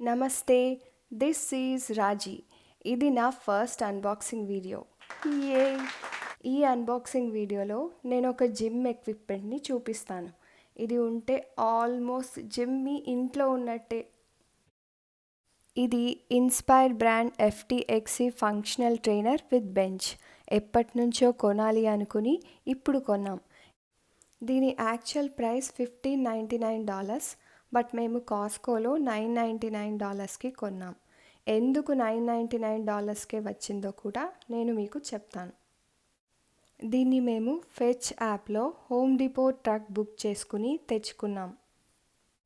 నమస్తే, this is రాజీ. ఇది నా ఫస్ట్ అన్బాక్సింగ్ వీడియో. ఏ ఈ అన్బాక్సింగ్ వీడియోలో నేను ఒక జిమ్ ఎక్విప్మెంట్ని చూపిస్తాను. ఇది ఉంటే ఆల్మోస్ట్ జిమ్ మీ ఇంట్లో ఉన్నట్టే. ఇది inspire brand FTXC functional trainer with bench. ఎప్పటి నుంచో కొనాలి అనుకుని ఇప్పుడు కొన్నాం. దీని యాక్చువల్ ప్రైస్ $1599, బట్ మేము కాస్కోలో $999కి కొన్నాం. ఎందుకు $999కే వచ్చిందో కూడా నేను మీకు చెప్తాను. దీన్ని మేము ఫెచ్ యాప్లో హోమ్ డిపో ట్రక్ బుక్ చేసుకుని తెచ్చుకున్నాం.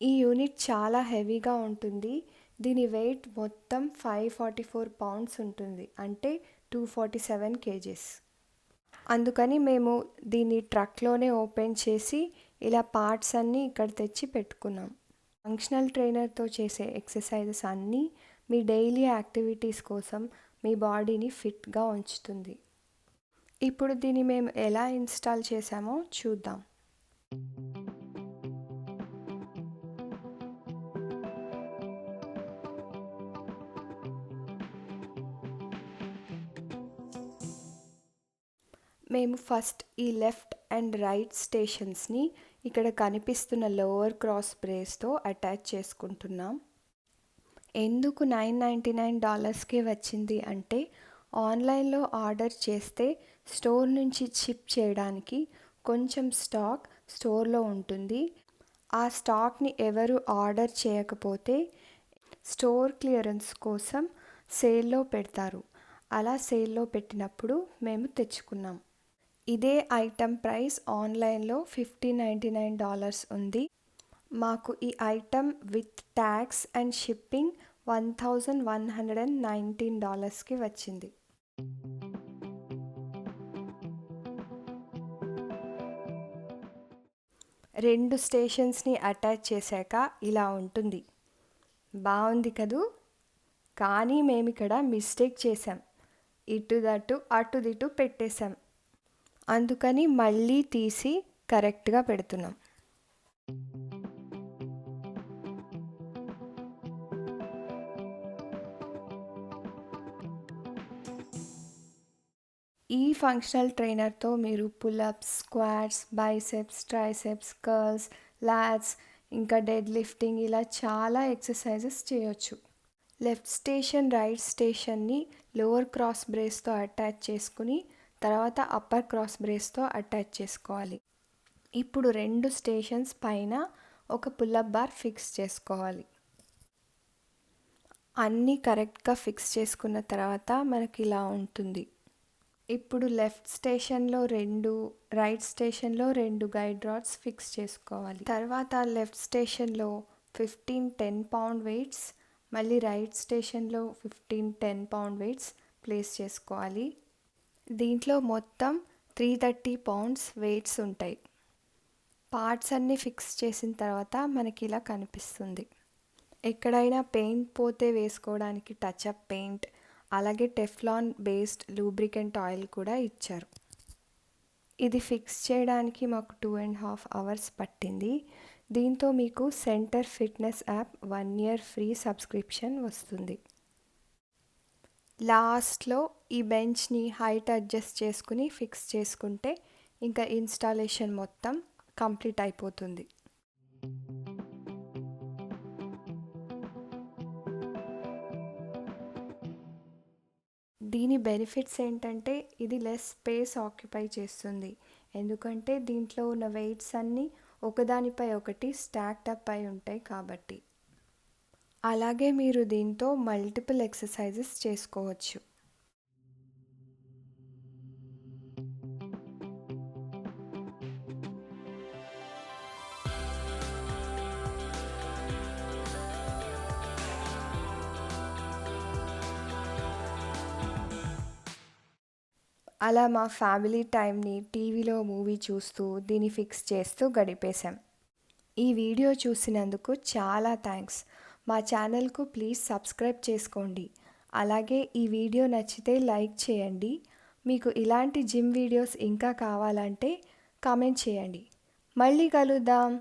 ఈ యూనిట్ చాలా హెవీగా ఉంటుంది. దీని వెయిట్ మొత్తం 544 పౌండ్స్ ఉంటుంది, అంటే 247 kgs. అందుకని మేము దీన్ని ట్రక్లోనే ఓపెన్ చేసి ఇలా పార్ట్స్ అన్నీ ఇక్కడ తెచ్చి పెట్టుకున్నాం. ఫంక్షనల్ ట్రైనర్తో చేసే ఎక్సర్సైజెస్ అన్నీ మీ డైలీ యాక్టివిటీస్ కోసం మీ బాడీని ఫిట్గా ఉంచుతుంది. ఇప్పుడు దీన్ని మేము ఎలా ఇన్స్టాల్ చేసామో చూద్దాం. మేము ఫస్ట్ ఈ లెఫ్ట్ అండ్ రైట్ స్టేషన్స్ని ఇక్కడ కనిపిస్తున్న లోవర్ క్రాస్ బ్రేస్తో అటాచ్ చేసుకుంటున్నాం. ఎందుకు $999కే వచ్చింది అంటే, ఆన్లైన్లో ఆర్డర్ చేస్తే స్టోర్ నుంచి షిప్ చేయడానికి కొంచెం స్టాక్ స్టోర్లో ఉంటుంది. ఆ స్టాక్ని ఎవరు ఆర్డర్ చేయకపోతే స్టోర్ క్లియరెన్స్ కోసం సేల్లో పెడతారు. అలా సేల్లో పెట్టినప్పుడు మేము తెచ్చుకున్నాం. ఇదే ఐటమ్ ప్రైస్ ఆన్లైన్లో $1599 ఉంది. మాకు ఈ item with tax and shipping $1119కి వచ్చింది. రెండు స్టేషన్స్ని అటాచ్ చేశాక ఇలా ఉంటుంది. బాగుంది కదూ? కానీ మేము ఇక్కడ మిస్టేక్ చేసాం. ఇటుదటు అటుదిటు పెట్టేశాం. అందుకని మళ్ళీ తీసి కరెక్ట్గా పెడుతున్నాం. ఈ ఫంక్షనల్ ట్రైనర్తో మీరు pullups, squats, biceps, triceps, curls, lats, ఇంకా డెడ్ లిఫ్టింగ్ ఇలా చాలా ఎక్సర్సైజెస్ చేయొచ్చు. లెఫ్ట్ స్టేషన్, రైట్ స్టేషన్ని లోవర్ క్రాస్ బ్రేస్తో అటాచ్ చేసుకుని తర్వాత అప్పర్ క్రాస్ బ్రేస్తో అటాచ్ చేసుకోవాలి. ఇప్పుడు రెండు స్టేషన్స్ పైన ఒక పుల్అప్ బార్ ఫిక్స్ చేసుకోవాలి. అన్నీ కరెక్ట్గా ఫిక్స్ చేసుకున్న తర్వాత మనకి ఇలా ఉంటుంది. ఇప్పుడు లెఫ్ట్ స్టేషన్లో 2, రైట్ స్టేషన్లో 2 గైడ్ రాడ్స్ ఫిక్స్ చేసుకోవాలి. తర్వాత లెఫ్ట్ స్టేషన్లో 15 10-pound వెయిట్స్, మళ్ళీ రైట్ స్టేషన్లో 15 10-pound వెయిట్స్ ప్లేస్ చేసుకోవాలి. దీంట్లో మొత్తం 330 pounds వెయిట్స్ ఉంటాయి. పార్ట్స్ అన్నీ ఫిక్స్ చేసిన తర్వాత మనకి ఇలా కనిపిస్తుంది. ఎక్కడైనా పెయింట్ పోతే వేసుకోవడానికి టచ్అప్ పెయింట్, అలాగే టెఫ్లాన్ బేస్డ్ లూబ్రికెంట్ ఆయిల్ కూడా ఇచ్చారు. ఇది ఫిక్స్ చేయడానికి మాకు 2.5 hours పట్టింది. దీంతో మీకు centre fitness app 1 year free subscription వస్తుంది. లాస్ట్లో ఈ బెంచ్ని హైట్ అడ్జస్ట్ చేసుకుని ఫిక్స్ చేసుకుంటే ఇంకా ఇన్స్టాలేషన్ మొత్తం కంప్లీట్ అయిపోతుంది. దీని బెనిఫిట్స్ ఏంటంటే, ఇది లెస్ స్పేస్ ఆక్యుపై చేస్తుంది. ఎందుకంటే దీంట్లో ఉన్న వెయిట్స్ అన్నీ ఒకదానిపై ఒకటి స్టాక్డ్ అప్ అయి ఉంటాయి కాబట్టి. అలాగే మీరు దీంతో మల్టిపుల్ ఎక్సర్సైజెస్ చేసుకోవచ్చు. అలా మా ఫ్యామిలీ టైంని టీవీలో మూవీ చూస్తూ దీన్ని ఫిక్స్ చేస్తూ గడిపేశాం. ఈ వీడియో చూసినందుకు చాలా థ్యాంక్స్. మా ఛానల్కు ప్లీజ్ సబ్స్క్రైబ్ చేసుకోండి. అలాగే ఈ వీడియో నచ్చితే లైక్ చేయండి. మీకు ఇలాంటి జిమ్ వీడియోస్ ఇంకా కావాలంటే కామెంట్ చేయండి. మళ్ళీ కలుద్దాం.